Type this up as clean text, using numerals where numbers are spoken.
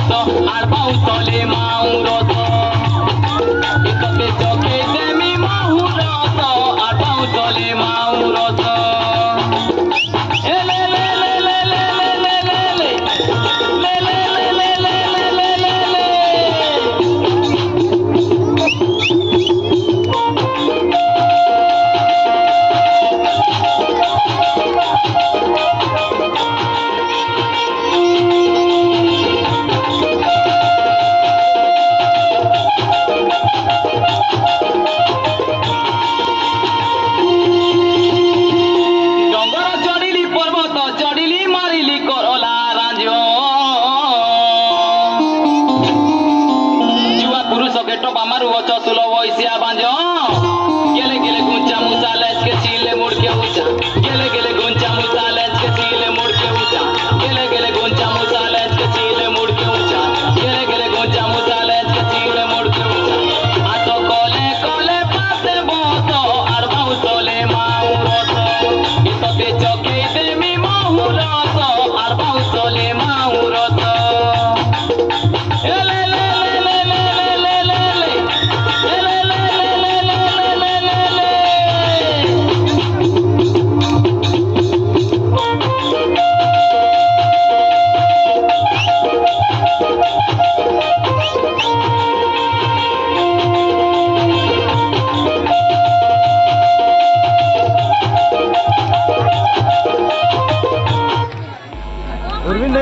तो आड़बाऊ तले माउरत इतते चके देमी माहुरत आड़बाऊ तले माउरत ले ले ले ले ले ले ले ले ले ले ले ले ले ले ले मारू बच्चा सुलो वैसिया बांजो गेले गेले गुंचा मुसा लेच के चीले मुड़ के ऊंचा गेले गेले गुंचा मुसा लेच के चीले मुड़ के ऊंचा गेले गेले गुंचा मुसा लेच के चीले मुड़ के ऊंचा गेले गेले गुंचा मुसा लेच के चीले मुड़ के ऊंचा आतो कोले कोले पाते बोतो आड़बाऊ तले माउरत इतते चके देमी माहुरत आड़बाऊ तले माउरत ले ले ले ले ले ले उर्विन